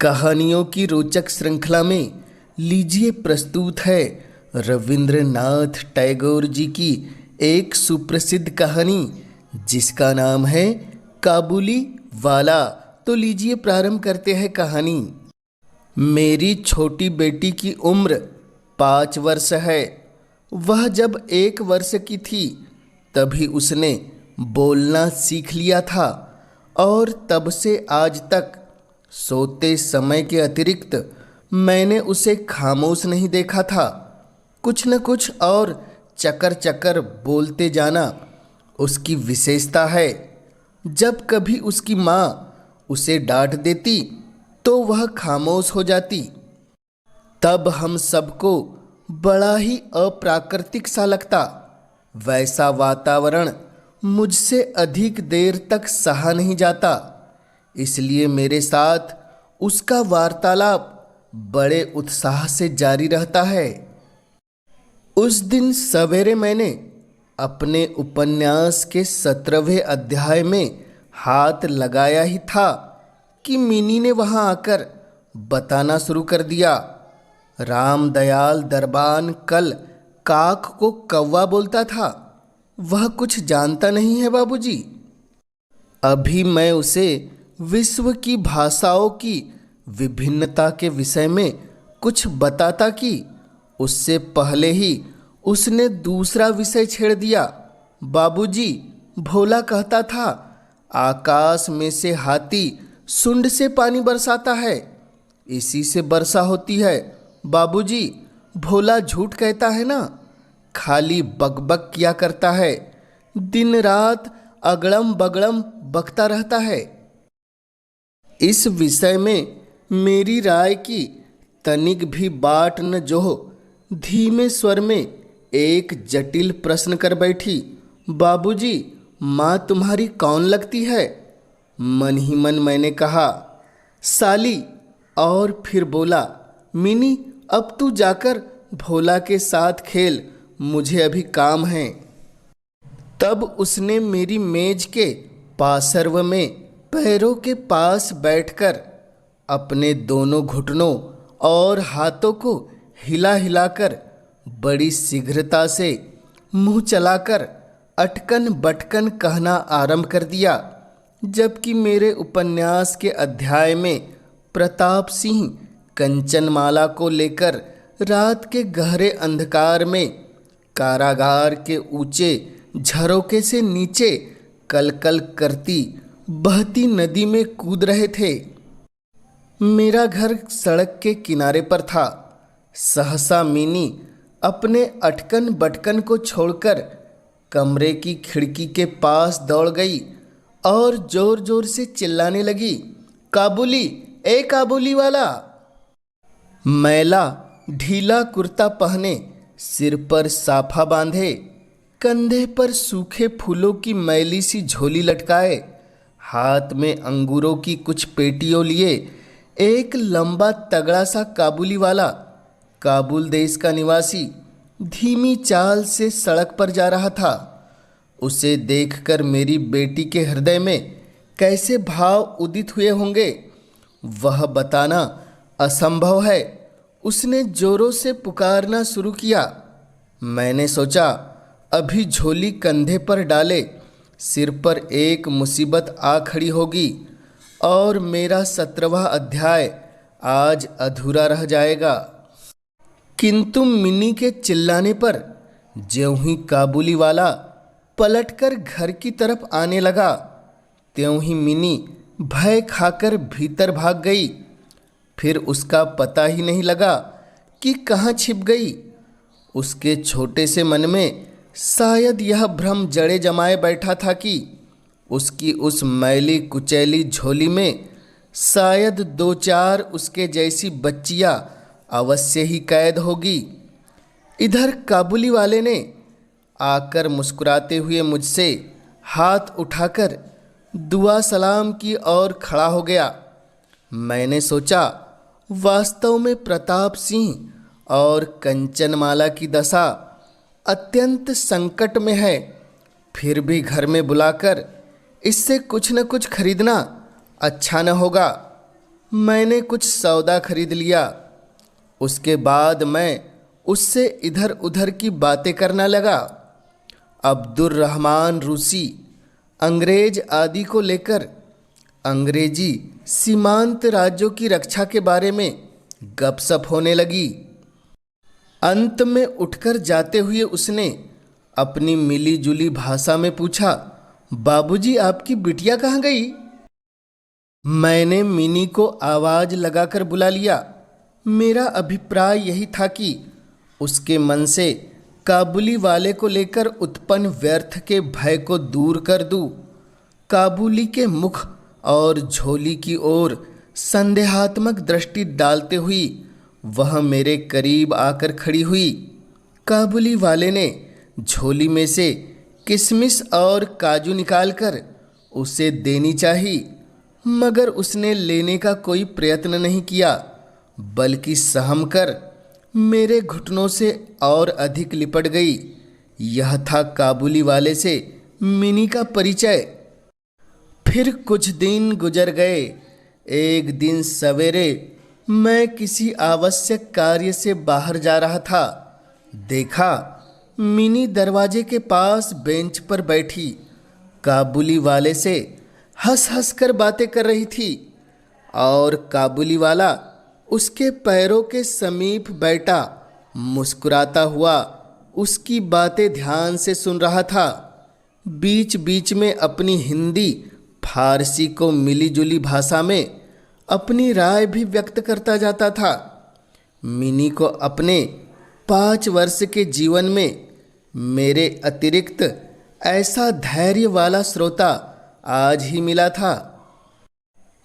कहानियों की रोचक श्रृंखला में लीजिए प्रस्तुत है रविंद्रनाथ टैगोर जी की एक सुप्रसिद्ध कहानी जिसका नाम है काबुली वाला। तो लीजिए प्रारंभ करते हैं कहानी। मेरी छोटी बेटी की उम्र 5 वर्ष है। वह जब 1 वर्ष की थी तभी उसने बोलना सीख लिया था और तब से आज तक सोते समय के अतिरिक्त मैंने उसे खामोश नहीं देखा था। कुछ न कुछ और चकर चकर बोलते जाना उसकी विशेषता है। जब कभी उसकी माँ उसे डांट देती तो वह खामोश हो जाती। तब हम सबको बड़ा ही अप्राकृतिक सा लगता। वैसा वातावरण मुझसे अधिक देर तक सहा नहीं जाता, इसलिए मेरे साथ उसका वार्तालाप बड़े उत्साह से जारी रहता है। उस दिन सवेरे मैंने अपने उपन्यास के 17वें अध्याय में हाथ लगाया ही था कि मिनी ने वहां आकर बताना शुरू कर दिया। रामदयाल दरबान कल काक को कौवा बोलता था। वह कुछ जानता नहीं है बाबूजी। अभी मैं उसे विश्व की भाषाओं की विभिन्नता के विषय में कुछ बताता कि उससे पहले ही उसने दूसरा विषय छेड़ दिया। बाबूजी, भोला कहता था आकाश में से हाथी सुंड से पानी बरसाता है, इसी से वर्षा होती है। बाबूजी, भोला झूठ कहता है ना, खाली बकबक किया करता है, दिन रात अगड़म बगड़म बकता रहता है। इस विषय में मेरी राय की तनिक भी बाट न जोह धीमे स्वर में एक जटिल प्रश्न कर बैठी। बाबूजी, माँ तुम्हारी कौन लगती है? मन ही मन मैंने कहा साली, और फिर बोला मिनी, अब तू जाकर भोला के साथ खेल, मुझे अभी काम है। तब उसने मेरी मेज के पार्श्व में पैरों के पास बैठकर अपने दोनों घुटनों और हाथों को हिला हिलाकर बड़ी शीघ्रता से मुंह चलाकर अटकन बटकन कहना आरंभ कर दिया। जबकि मेरे उपन्यास के अध्याय में प्रताप सिंह कंचनमाला को लेकर रात के गहरे अंधकार में कारागार के ऊंचे झरोखे से नीचे कलकल करती बहती नदी में कूद रहे थे। मेरा घर सड़क के किनारे पर था। सहसा मिनी अपने अटकन बटकन को छोड़कर कमरे की खिड़की के पास दौड़ गई और जोर जोर से चिल्लाने लगी, काबुली, ए काबुली वाला। मैला ढीला कुर्ता पहने, सिर पर साफा बांधे, कंधे पर सूखे फूलों की मैली सी झोली लटकाए, हाथ में अंगूरों की कुछ पेटियों लिए एक लंबा तगड़ा सा काबुली वाला, काबुल देश का निवासी, धीमी चाल से सड़क पर जा रहा था। उसे देखकर मेरी बेटी के हृदय में कैसे भाव उदित हुए होंगे वह बताना असंभव है। उसने जोरों से पुकारना शुरू किया। मैंने सोचा अभी झोली कंधे पर डाले सिर पर एक मुसीबत आ खड़ी होगी और मेरा 17वां अध्याय आज अधूरा रह जाएगा। किंतु मिनी के चिल्लाने पर ज्यों ही काबुली वाला पलटकर घर की तरफ आने लगा, त्यों ही मिनी भय खाकर भीतर भाग गई। फिर उसका पता ही नहीं लगा कि कहाँ छिप गई। उसके छोटे से मन में शायद यह भ्रम जड़े जमाए बैठा था कि उसकी उस मैली कुचैली झोली में शायद 2-4 उसके जैसी बच्चियां अवश्य ही कैद होगी। इधर काबुली वाले ने आकर मुस्कुराते हुए मुझसे हाथ उठाकर दुआ सलाम की और खड़ा हो गया। मैंने सोचा वास्तव में प्रताप सिंह और कंचनमाला की दशा अत्यंत संकट में है, फिर भी घर में बुलाकर इससे कुछ न कुछ खरीदना अच्छा न होगा। मैंने कुछ सौदा खरीद लिया। उसके बाद मैं उससे इधर उधर की बातें करना लगा। अब्दुर्रहमान रूसी अंग्रेज आदि को लेकर अंग्रेजी सीमांत राज्यों की रक्षा के बारे में गपशप होने लगी। अंत में उठकर जाते हुए उसने अपनी मिली जुली भाषा में पूछा, बाबूजी आपकी बिटिया कहाँ गई? मैंने मिनी को आवाज लगाकर बुला लिया। मेरा अभिप्राय यही था कि उसके मन से काबुली वाले को लेकर उत्पन्न व्यर्थ के भय को दूर कर दूं। काबुली के मुख और झोली की ओर संदेहात्मक दृष्टि डालते हुई वह मेरे करीब आकर खड़ी हुई। काबुली वाले ने झोली में से किशमिश और काजू निकालकर उसे देनी चाहिए, मगर उसने लेने का कोई प्रयत्न नहीं किया, बल्कि सहम कर मेरे घुटनों से और अधिक लिपट गई। यह था काबुली वाले से मिनी का परिचय। फिर कुछ दिन गुजर गए। एक दिन सवेरे मैं किसी आवश्यक कार्य से बाहर जा रहा था। देखा मिनी दरवाजे के पास बेंच पर बैठी काबुली वाले से हंस हंस कर बातें कर रही थी और काबुली वाला उसके पैरों के समीप बैठा मुस्कुराता हुआ उसकी बातें ध्यान से सुन रहा था। बीच बीच में अपनी हिंदी फारसी को मिली जुली भाषा में अपनी राय भी व्यक्त करता जाता था। मिनी को अपने 5 वर्ष के जीवन में मेरे अतिरिक्त ऐसा धैर्य वाला श्रोता आज ही मिला था,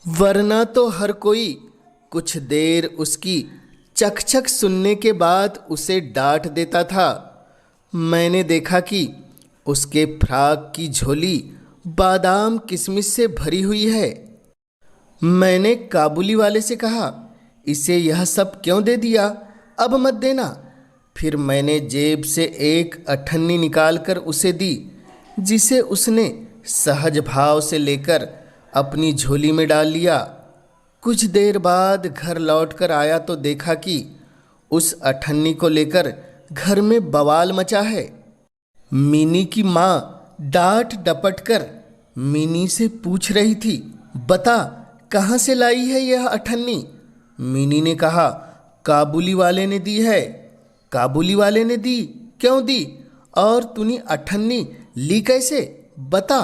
वरना तो हर कोई कुछ देर उसकी चकचक सुनने के बाद उसे डांट देता था। मैंने देखा कि उसके फ्राक की झोली बादाम किशमिश से भरी हुई है। मैंने काबुली वाले से कहा, इसे यह सब क्यों दे दिया? अब मत देना। फिर मैंने जेब से एक अठन्नी निकालकर उसे दी, जिसे उसने सहज भाव से लेकर अपनी झोली में डाल लिया। कुछ देर बाद घर लौटकर आया तो देखा कि उस अठन्नी को लेकर घर में बवाल मचा है। मिनी की माँ डांट डपट कर मिनी से पूछ रही थी, बता कहाँ से लाई है यह अठन्नी? मिनी ने कहा, काबुली वाले ने दी है। काबुली वाले ने दी? क्यों दी? और तूने अठन्नी ली कैसे? बता।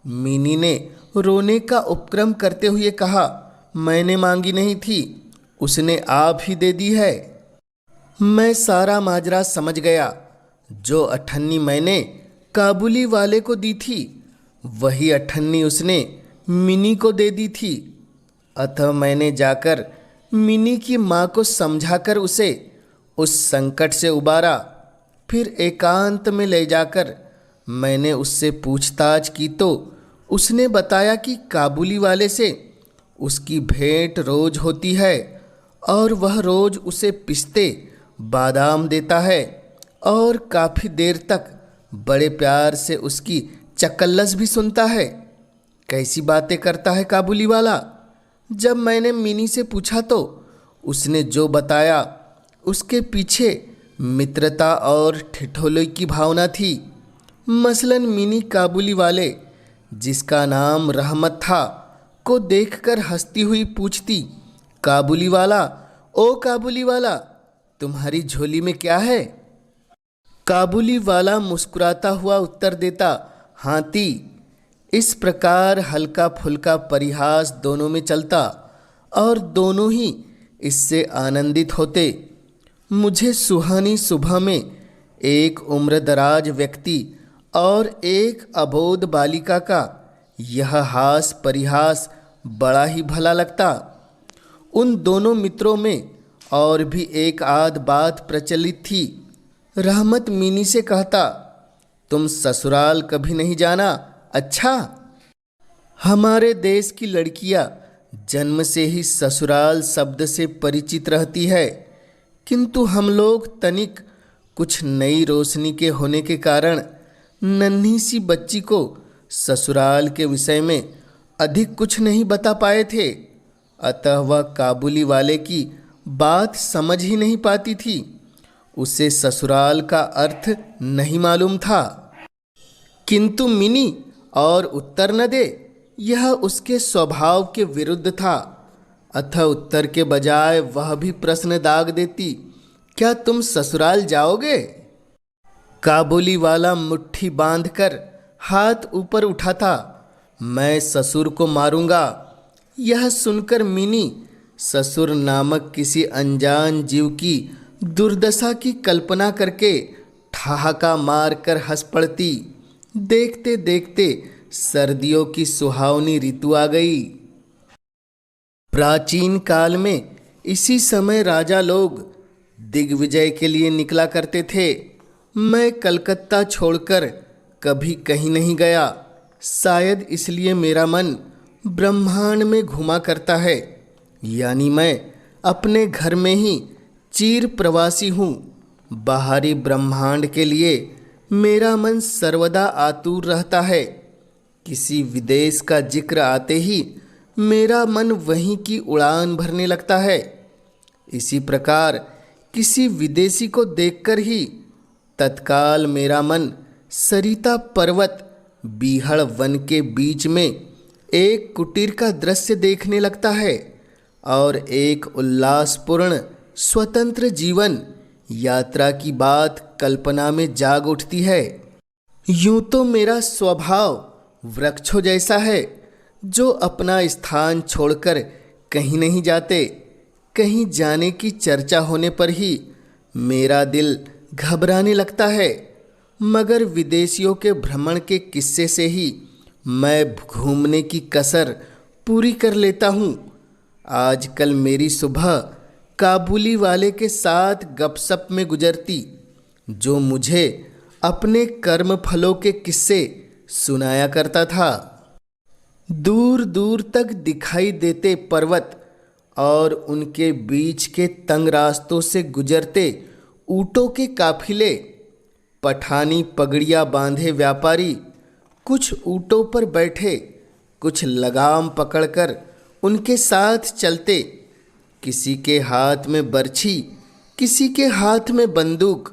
मिनी ने रोने का उपक्रम करते हुए कहा, मैंने मांगी नहीं थी, उसने आप ही दे दी है। मैं सारा माजरा समझ गया। जो अठन्नी मैंने काबुली वाले को दी थी, वही अठन्नी उसने मिनी को दे दी थी। अतः मैंने जाकर मिनी की माँ को समझाकर उसे उस संकट से उबारा। फिर एकांत में ले जाकर मैंने उससे पूछताछ की तो उसने बताया कि काबुली वाले से उसकी भेंट रोज होती है और वह रोज उसे पिस्ते बादाम देता है और काफ़ी देर तक बड़े प्यार से उसकी चकल्लस भी सुनता है। कैसी बातें करता है काबुली वाला? जब मैंने मिनी से पूछा तो उसने जो बताया उसके पीछे मित्रता और ठिठोली की भावना थी। मसलन मिनी काबुली वाले, जिसका नाम रहमत था, को देखकर हंसती हुई पूछती, काबुली वाला, ओ काबुली वाला, तुम्हारी झोली में क्या है? काबुली वाला मुस्कुराता हुआ उत्तर देता, हाथी। इस प्रकार हल्का फुल्का परिहास दोनों में चलता और दोनों ही इससे आनंदित होते। मुझे सुहानी सुबह में एक उम्रदराज व्यक्ति और एक अबोध बालिका का यह हास परिहास बड़ा ही भला लगता। उन दोनों मित्रों में और भी एक आध बात प्रचलित थी। रहमत मिनी से कहता, तुम ससुराल कभी नहीं जाना? अच्छा। हमारे देश की लड़कियां जन्म से ही ससुराल शब्द से परिचित रहती है, किंतु हम लोग तनिक कुछ नई रोशनी के होने के कारण नन्ही सी बच्ची को ससुराल के विषय में अधिक कुछ नहीं बता पाए थे। अतः वह काबुली वाले की बात समझ ही नहीं पाती थी। उसे ससुराल का अर्थ नहीं मालूम था। किंतु मिनी और उत्तर न दे, यह उसके स्वभाव के विरुद्ध था। अतः उत्तर के बजाय वह भी प्रश्न दाग देती, क्या तुम ससुराल जाओगे? काबुली वाला मुट्ठी बांधकर हाथ ऊपर उठा था। मैं ससुर को मारूंगा। यह सुनकर मिनी ससुर नामक किसी अनजान जीव की दुर्दशा की कल्पना करके ठहाका मारकर हंस पड़ती। देखते देखते सर्दियों की सुहावनी ऋतु आ गई। प्राचीन काल में इसी समय राजा लोग दिग्विजय के लिए निकला करते थे। मैं कलकत्ता छोड़कर कभी कहीं नहीं गया। शायद इसलिए मेरा मन ब्रह्मांड में घुमा करता है, यानी मैं अपने घर में ही चिर प्रवासी हूँ। बाहरी ब्रह्मांड के लिए मेरा मन सर्वदा आतुर रहता है। किसी विदेश का जिक्र आते ही मेरा मन वहीं की उड़ान भरने लगता है। इसी प्रकार किसी विदेशी को देखकर ही तत्काल मेरा मन सरिता पर्वत बीहड़ वन के बीच में एक कुटीर का दृश्य देखने लगता है और एक उल्लासपूर्ण स्वतंत्र जीवन यात्रा की बात कल्पना में जाग उठती है। यूं तो मेरा स्वभाव वृक्षों जैसा है, जो अपना स्थान छोड़कर कहीं नहीं जाते। कहीं जाने की चर्चा होने पर ही मेरा दिल घबराने लगता है, मगर विदेशियों के भ्रमण के किस्से से ही मैं घूमने की कसर पूरी कर लेता हूँ। आजकल मेरी सुबह काबुली वाले के साथ गपशप में गुजरती, जो मुझे अपने कर्म फलों के किस्से सुनाया करता था। दूर दूर तक दिखाई देते पर्वत और उनके बीच के तंग रास्तों से गुजरते ऊँटों के काफिले, पठानी पगड़ियाँ बांधे व्यापारी कुछ ऊँटों पर बैठे, कुछ लगाम पकड़कर उनके साथ चलते। किसी के हाथ में बर्छी, किसी के हाथ में बंदूक।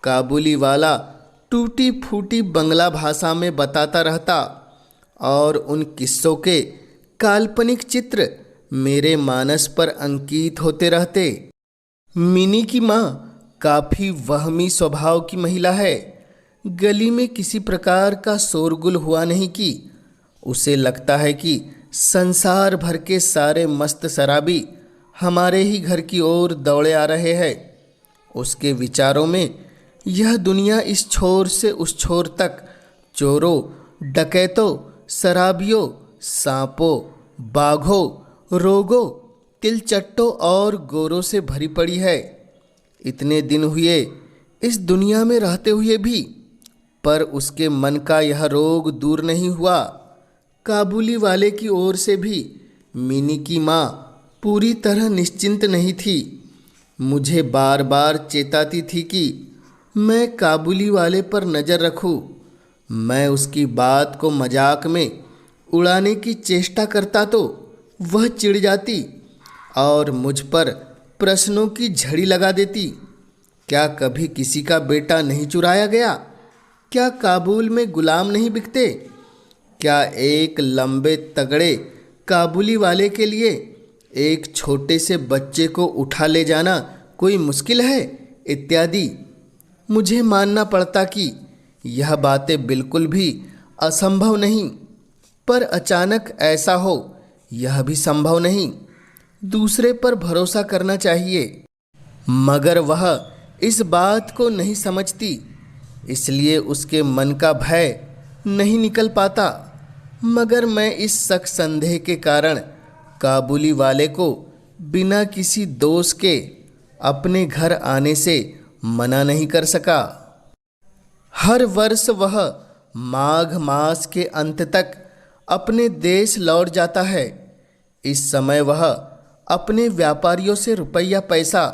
काबुली वाला टूटी फूटी बंगला भाषा में बताता रहता और उन किस्सों के काल्पनिक चित्र मेरे मानस पर अंकित होते रहते। मिनी की माँ काफ़ी वहमी स्वभाव की महिला है। गली में किसी प्रकार का शोरगुल हुआ नहीं कि उसे लगता है कि संसार भर के सारे मस्त शराबी हमारे ही घर की ओर दौड़े आ रहे हैं। उसके विचारों में यह दुनिया इस छोर से उस छोर तक चोरों, डकैतों, शराबियों, सांपों, बाघों, रोगों, तिलचट्टों और गोरों से भरी पड़ी है। इतने दिन हुए इस दुनिया में रहते हुए भी, पर उसके मन का यह रोग दूर नहीं हुआ। काबुली वाले की ओर से भी मिनी की माँ पूरी तरह निश्चिंत नहीं थी। मुझे बार बार चेताती थी कि मैं काबुली वाले पर नज़र रखूं। मैं उसकी बात को मजाक में उड़ाने की चेष्टा करता तो वह चिढ़ जाती और मुझ पर प्रश्नों की झड़ी लगा देती। क्या कभी किसी का बेटा नहीं चुराया गया? क्या काबुल में गुलाम नहीं बिकते? क्या एक लंबे तगड़े काबुली वाले के लिए एक छोटे से बच्चे को उठा ले जाना कोई मुश्किल है? इत्यादि। मुझे मानना पड़ता कि यह बातें बिल्कुल भी असंभव नहीं, पर अचानक ऐसा हो यह भी संभव नहीं। दूसरे पर भरोसा करना चाहिए, मगर वह इस बात को नहीं समझती, इसलिए उसके मन का भय नहीं निकल पाता। मगर मैं इस शक संदेह के कारण काबुली वाले को बिना किसी दोष के अपने घर आने से मना नहीं कर सका। हर वर्ष वह माघ मास के अंत तक अपने देश लौट जाता है। इस समय वह अपने व्यापारियों से रुपया पैसा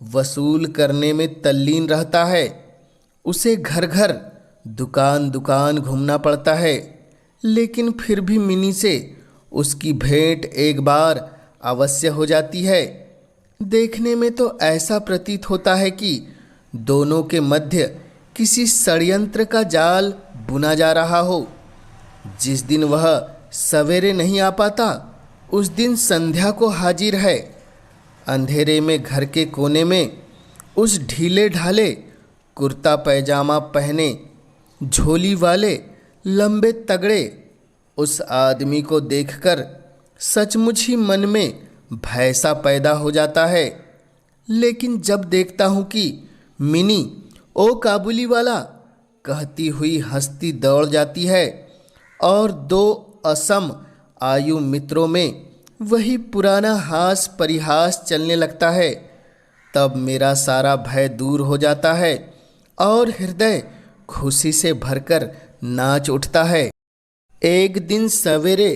वसूल करने में तल्लीन रहता है। उसे घर घर, दुकान दुकान घूमना पड़ता है, लेकिन फिर भी मिनी से उसकी भेंट एक बार अवश्य हो जाती है। देखने में तो ऐसा प्रतीत होता है कि दोनों के मध्य किसी षड्यंत्र का जाल बुना जा रहा हो। जिस दिन वह सवेरे नहीं आ पाता, उस दिन संध्या को हाजिर है। अंधेरे में घर के कोने में उस ढीले ढाले कुर्ता पैजामा पहने झोली वाले लंबे तगड़े उस आदमी को देखकर सचमुच ही मन में भय सा पैदा हो जाता है। लेकिन जब देखता हूँ कि मिनी ओ काबुली वाला कहती हुई हंसती दौड़ जाती है और दो असम आयु मित्रों में वही पुराना हास परिहास चलने लगता है, तब मेरा सारा भय दूर हो जाता है और हृदय खुशी से भरकर नाच उठता है। एक दिन सवेरे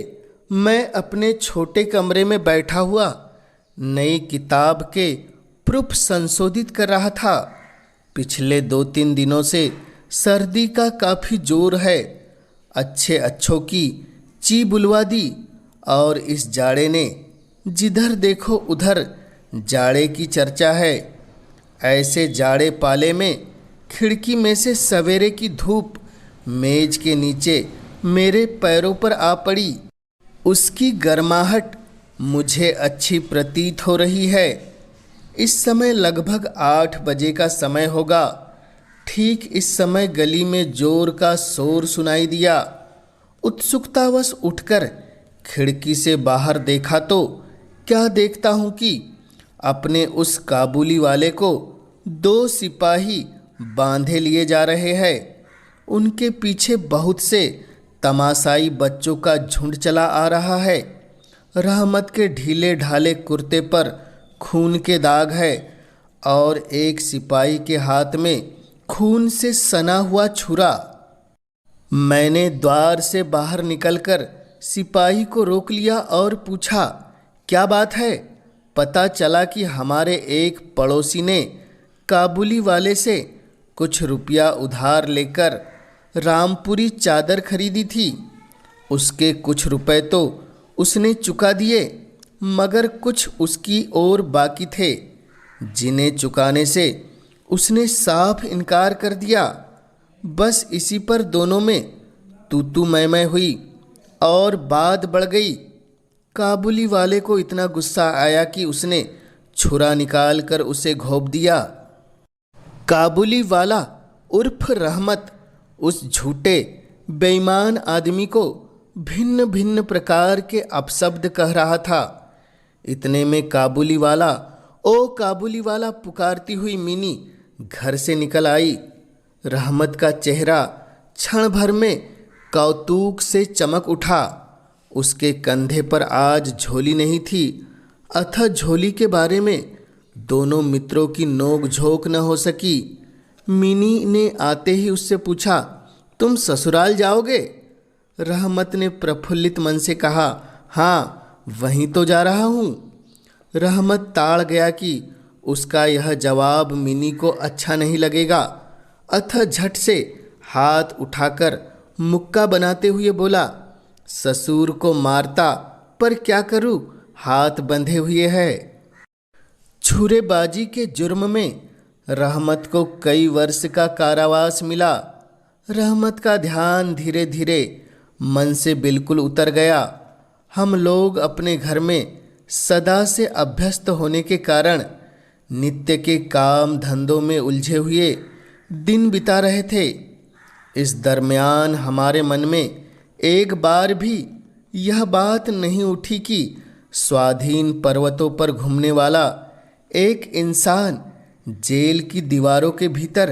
मैं अपने छोटे कमरे में बैठा हुआ नई किताब के प्रूफ संशोधित कर रहा था। पिछले 2-3 दिनों से सर्दी का काफ़ी जोर है। अच्छों की ची बुलवा दी और इस जाड़े ने जिधर देखो उधर जाड़े की चर्चा है। ऐसे जाड़े पाले में खिड़की में से सवेरे की धूप मेज के नीचे मेरे पैरों पर आ पड़ी। उसकी गर्माहट मुझे अच्छी प्रतीत हो रही है। इस समय लगभग 8 बजे का समय होगा। ठीक इस समय गली में जोर का शोर सुनाई दिया। उत्सुकतावश उठकर खिड़की से बाहर देखा तो क्या देखता हूँ कि अपने उस काबुली वाले को 2 सिपाही बांधे लिए जा रहे हैं। उनके पीछे बहुत से तमाशाई बच्चों का झुंड चला आ रहा है। रहमत के ढीले ढाले कुर्ते पर खून के दाग है और एक सिपाही के हाथ में खून से सना हुआ छुरा। मैंने द्वार से बाहर निकलकर सिपाही को रोक लिया और पूछा, क्या बात है? पता चला कि हमारे एक पड़ोसी ने काबुली वाले से कुछ रुपया उधार लेकर रामपुरी चादर खरीदी थी। उसके कुछ रुपए तो उसने चुका दिए, मगर कुछ उसकी ओर बाकी थे, जिन्हें चुकाने से उसने साफ इनकार कर दिया। बस इसी पर दोनों में तू मैं हुई और बात बढ़ गई। काबुली वाले को इतना गुस्सा आया कि उसने छुरा निकाल कर उसे घोंप दिया। काबुली वाला उर्फ रहमत उस झूठे बेईमान आदमी को भिन्न भिन्न प्रकार के अपशब्द कह रहा था। इतने में काबुली वाला ओ काबुली वाला पुकारती हुई मिनी घर से निकल आई। रहमत का चेहरा क्षण भर में कौतूक से चमक उठा। उसके कंधे पर आज झोली नहीं थी, अतः झोली के बारे में दोनों मित्रों की नोक झोंक न हो सकी। मिनी ने आते ही उससे पूछा, तुम ससुराल जाओगे? रहमत ने प्रफुल्लित मन से कहा, हाँ वहीं तो जा रहा हूँ। रहमत ताड़ गया कि उसका यह जवाब मिनी को अच्छा नहीं लगेगा, अतः झट से हाथ उठाकर मुक्का बनाते हुए बोला, ससुर को मारता पर क्या करूँ, हाथ बंधे हुए है। छुरेबाजी के जुर्म में रहमत को कई वर्ष का कारावास मिला। रहमत का ध्यान धीरे धीरे मन से बिल्कुल उतर गया। हम लोग अपने घर में सदा से अभ्यस्त होने के कारण नित्य के काम धंधों में उलझे हुए दिन बिता रहे थे। इस दरमियान हमारे मन में एक बार भी यह बात नहीं उठी कि स्वाधीन पर्वतों पर घूमने वाला एक इंसान जेल की दीवारों के भीतर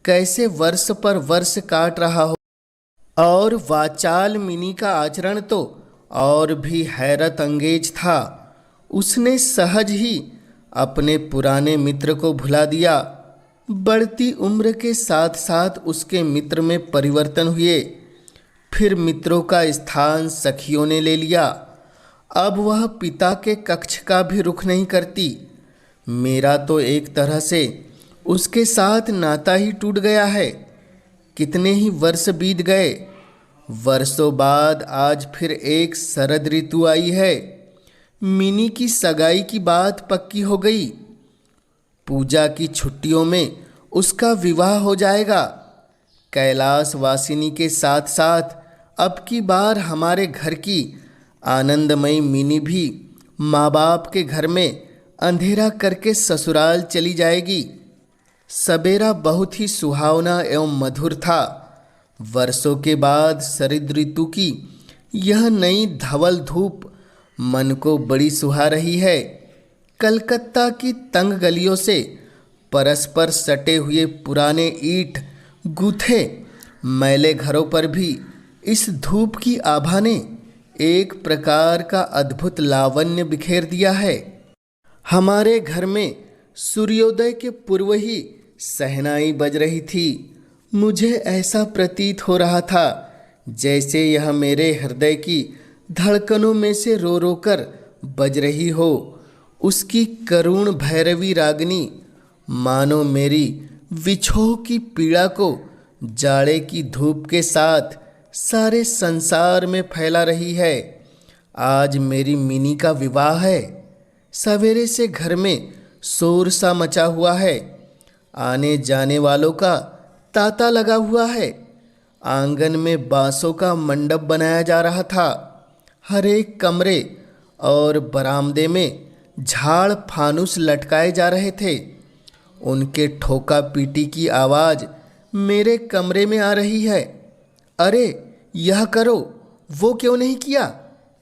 कैसे वर्ष पर वर्ष काट रहा हो। और वाचाल मिनी का आचरण तो और भी हैरत अंगेज था। उसने सहज ही अपने पुराने मित्र को भुला दिया। बढ़ती उम्र के साथ साथ उसके मित्र में परिवर्तन हुए। फिर मित्रों का स्थान सखियों ने ले लिया। अब वह पिता के कक्ष का भी रुख नहीं करती। मेरा तो एक तरह से उसके साथ नाता ही टूट गया है। कितने ही वर्ष बीत गए। वर्षों बाद आज फिर एक शरद ऋतु आई है। मिनी की सगाई की बात पक्की हो गई। पूजा की छुट्टियों में उसका विवाह हो जाएगा। कैलाश वासिनी के साथ साथ अब की बार हमारे घर की आनंदमयी मिनी भी माँ बाप के घर में अंधेरा करके ससुराल चली जाएगी। सबेरा बहुत ही सुहावना एवं मधुर था। वर्षों के बाद शरद ऋतु की यह नई धवल धूप मन को बड़ी सुहा रही है। कलकत्ता की तंग गलियों से परस्पर सटे हुए पुराने ईंट गूथे मैले घरों पर भी इस धूप की आभा ने एक प्रकार का अद्भुत लावण्य बिखेर दिया है। हमारे घर में सूर्योदय के पूर्व ही शहनाई बज रही थी। मुझे ऐसा प्रतीत हो रहा था जैसे यह मेरे हृदय की धड़कनों में से रो रो कर बज रही हो। उसकी करुण भैरवी रागनी मानो मेरी विछोह की पीड़ा को जाड़े की धूप के साथ सारे संसार में फैला रही है। आज मेरी मिनी का विवाह है। सवेरे से घर में शोर सा मचा हुआ है। आने जाने वालों का तांता लगा हुआ है। आंगन में बांसों का मंडप बनाया जा रहा था। हर एक कमरे और बरामदे में झाड़ फानुस लटकाए जा रहे थे। उनके ठोका पीटी की आवाज़ मेरे कमरे में आ रही है। अरे यह करो, वो क्यों नहीं किया,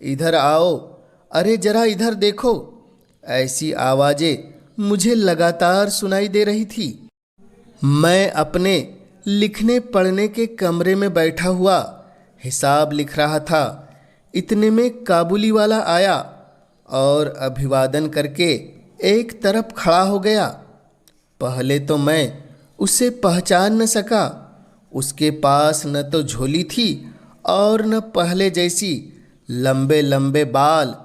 इधर आओ, अरे जरा इधर देखो। ऐसी आवाज़ें मुझे लगातार सुनाई दे रही थी। मैं अपने लिखने पढ़ने के कमरे में बैठा हुआ हिसाब लिख रहा था। इतने में काबुली वाला आया और अभिवादन करके एक तरफ खड़ा हो गया। पहले तो मैं उसे पहचान न सका। उसके पास न तो झोली थी और न पहले जैसी लंबे लंबे बाल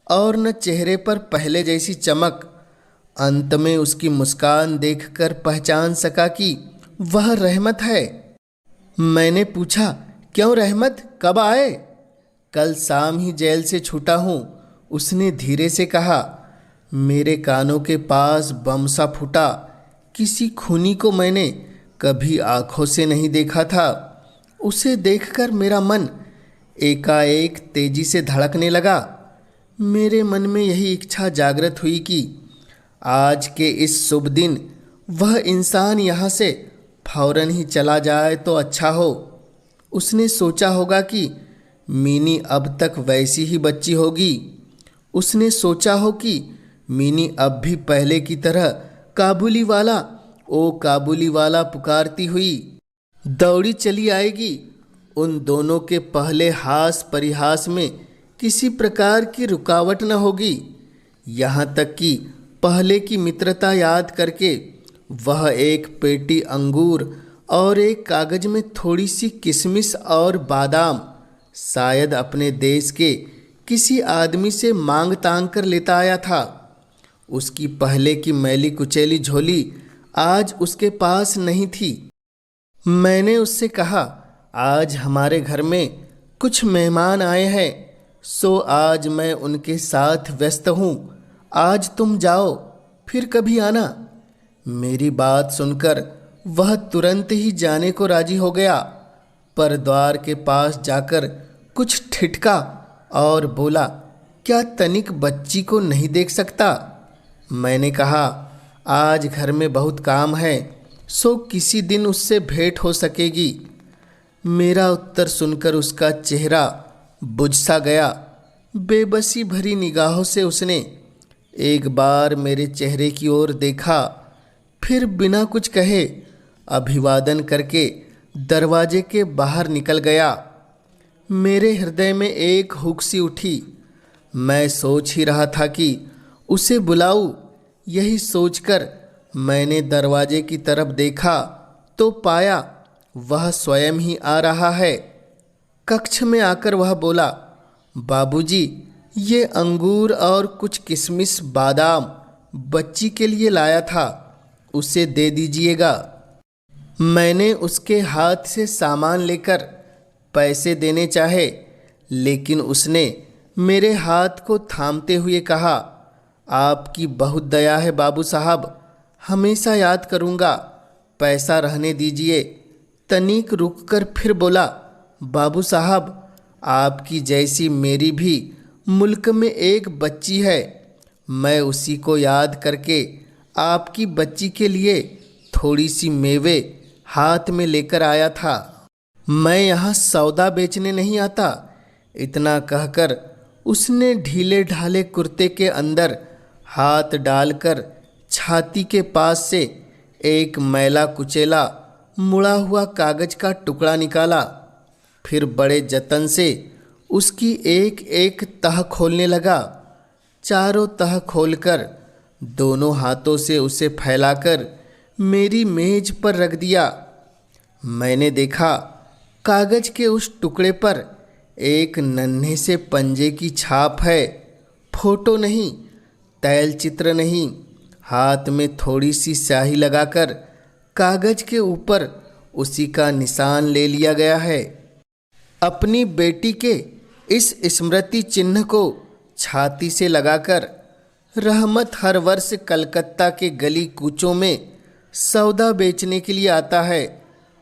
और न चेहरे पर पहले जैसी चमक। अंत में उसकी मुस्कान देखकर पहचान सका कि वह रहमत है। मैंने पूछा, क्यों रहमत, कब आए? कल शाम ही जेल से छूटा हूँ, उसने धीरे से कहा। मेरे कानों के पास बम सा फूटा। किसी खूनी को मैंने कभी आंखों से नहीं देखा था। उसे देखकर मेरा मन एकाएक तेजी से धड़कने लगा। मेरे मन में यही इच्छा जागृत हुई कि आज के इस शुभ दिन वह इंसान यहाँ से फौरन ही चला जाए तो अच्छा हो। उसने सोचा होगा कि मिनी अब तक वैसी ही बच्ची होगी। उसने सोचा हो कि मिनी अब भी पहले की तरह काबुली वाला, ओ काबुली वाला पुकारती हुई दौड़ी चली आएगी। उन दोनों के पहले हास परिहास में किसी प्रकार की रुकावट न होगी। यहाँ तक कि पहले की मित्रता याद करके वह एक पेटी अंगूर और एक कागज में थोड़ी सी किशमिश और बादाम शायद अपने देश के किसी आदमी से मांग तांग कर लेता आया था। उसकी पहले की मैली कुचैली झोली आज उसके पास नहीं थी। मैंने उससे कहा, आज हमारे घर में कुछ मेहमान आए हैं, सो आज मैं उनके साथ व्यस्त हूँ। आज तुम जाओ, फिर कभी आना। मेरी बात सुनकर वह तुरंत ही जाने को राजी हो गया, पर द्वार के पास जाकर कुछ ठिठका और बोला, क्या तनिक बच्ची को नहीं देख सकता? मैंने कहा, आज घर में बहुत काम है, सो किसी दिन उससे भेंट हो सकेगी। मेरा उत्तर सुनकर उसका चेहरा बुझ सा गया। बेबसी भरी निगाहों से उसने एक बार मेरे चेहरे की ओर देखा, फिर बिना कुछ कहे अभिवादन करके दरवाजे के बाहर निकल गया। मेरे हृदय में एक हुक सी उठी। मैं सोच ही रहा था कि उसे बुलाऊं। यही सोचकर मैंने दरवाजे की तरफ देखा तो पाया वह स्वयं ही आ रहा है। कक्ष में आकर वह बोला, बाबूजी, ये अंगूर और कुछ किशमिश बादाम बच्ची के लिए लाया था, उसे दे दीजिएगा। मैंने उसके हाथ से सामान लेकर पैसे देने चाहे, लेकिन उसने मेरे हाथ को थामते हुए कहा, आपकी बहुत दया है बाबू साहब, हमेशा याद करूँगा, पैसा रहने दीजिए। तनिक रुककर फिर बोला, बाबू साहब, आपकी जैसी मेरी भी मुल्क में एक बच्ची है। मैं उसी को याद करके आपकी बच्ची के लिए थोड़ी सी मेवे हाथ में लेकर आया था। मैं यहाँ सौदा बेचने नहीं आता। इतना कहकर उसने ढीले ढाले कुर्ते के अंदर हाथ डालकर छाती के पास से एक मैला कुचेला मुड़ा हुआ कागज का टुकड़ा निकाला। फिर बड़े जतन से उसकी एक एक तह खोलने लगा। चारों तह खोलकर दोनों हाथों से उसे फैलाकर मेरी मेज पर रख दिया। मैंने देखा कागज के उस टुकड़े पर एक नन्हे से पंजे की छाप है। फोटो नहीं, तैल चित्र नहीं। हाथ में थोड़ी सी स्याही लगाकर कागज के ऊपर उसी का निशान ले लिया गया है। अपनी बेटी के इस स्मृति चिन्ह को छाती से लगाकर रहमत हर वर्ष कलकत्ता के गली कूचों में सौदा बेचने के लिए आता है,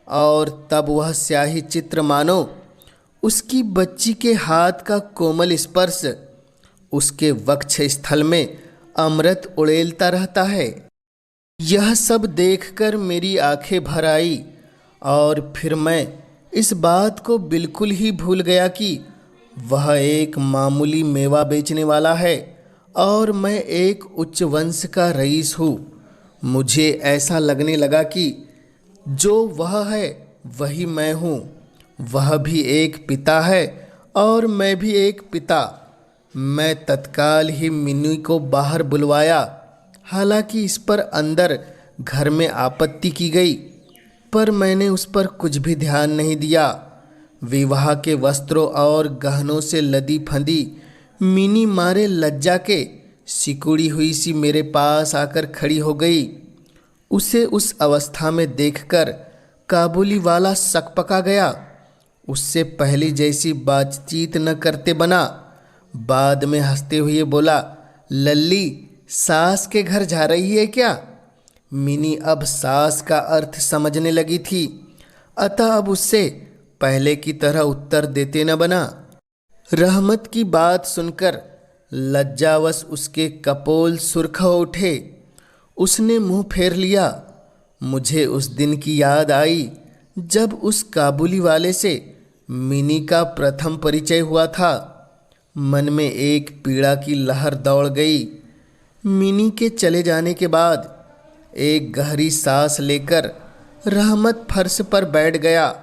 और तब वह स्याही चित्र मानो उसकी बच्ची के हाथ का कोमल स्पर्श उसके वक्ष स्थल में अमृत उड़ेलता रहता है। यह सब देखकर मेरी आंखें भर आई, और फिर मैं इस बात को बिल्कुल ही भूल गया कि वह एक मामूली मेवा बेचने वाला है और मैं एक उच्च वंश का रईस हूँ। मुझे ऐसा लगने लगा कि जो वह है वही मैं हूँ। वह भी एक पिता है और मैं भी एक पिता। मैं तत्काल ही मिनी को बाहर बुलवाया। हालांकि इस पर अंदर घर में आपत्ति की गई, पर मैंने उस पर कुछ भी ध्यान नहीं दिया। विवाह के वस्त्रों और गहनों से लदी फंदी मिनी मारे लज्जा के सिकुड़ी हुई सी मेरे पास आकर खड़ी हो गई। उसे उस अवस्था में देखकर काबुली वाला सकपका गया। उससे पहली जैसी बातचीत न करते बना। बाद में हंसते हुए बोला, लल्ली सास के घर जा रही है क्या? मिनी अब सास का अर्थ समझने लगी थी, अतः अब उससे पहले की तरह उत्तर देते न बना। रहमत की बात सुनकर लज्जावश उसके कपोल सुर्ख हो उठे। उसने मुंह फेर लिया। मुझे उस दिन की याद आई जब उस काबुली वाले से मिनी का प्रथम परिचय हुआ था। मन में एक पीड़ा की लहर दौड़ गई। मिनी के चले जाने के बाद एक गहरी सांस लेकर रहमत फर्श पर बैठ गया।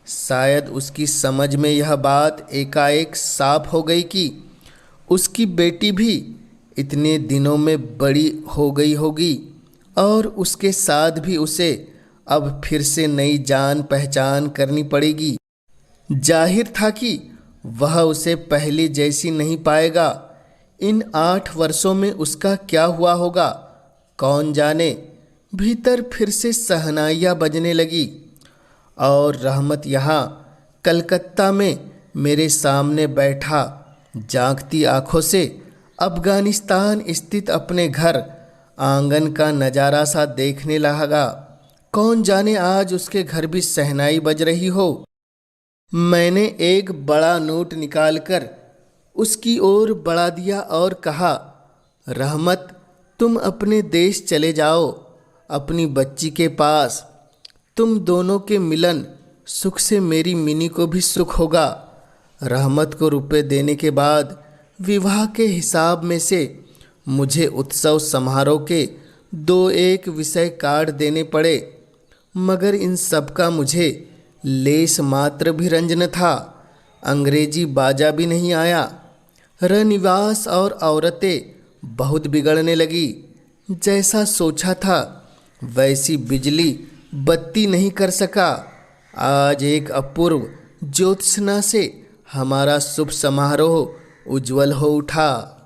शायद उसकी समझ में यह बात एकाएक साफ हो गई कि उसकी बेटी भी इतने दिनों में बड़ी हो गई होगी और उसके साथ भी उसे अब फिर से नई जान पहचान करनी पड़ेगी। जाहिर था कि वह उसे पहले जैसी नहीं पाएगा। इन 8 वर्षों में उसका क्या हुआ होगा कौन जाने। भीतर फिर से शहनाइयाँ बजने लगी और रहमत यहाँ कलकत्ता में मेरे सामने बैठा झांकती आँखों से अफ़गानिस्तान स्थित अपने घर आंगन का नज़ारा सा देखने लगा। कौन जाने आज उसके घर भी शहनाई बज रही हो। मैंने एक बड़ा नोट निकालकर उसकी ओर बढ़ा दिया और कहा, रहमत तुम अपने देश चले जाओ, अपनी बच्ची के पास। तुम दोनों के मिलन सुख से मेरी मिनी को भी सुख होगा। रहमत को रुपए देने के बाद विवाह के हिसाब में से मुझे उत्सव समारोह के 2-1 विषय कार्ड देने पड़े, मगर इन सब का मुझे लेस मात्र भी रंज न था। अंग्रेजी बाजा भी नहीं आया। रनिवास और औरतें बहुत बिगड़ने लगी। जैसा सोचा था वैसी बिजली बत्ती नहीं कर सका। आज एक अपूर्व ज्योत्सना से हमारा शुभ समारोह उज्जवल हो उठा।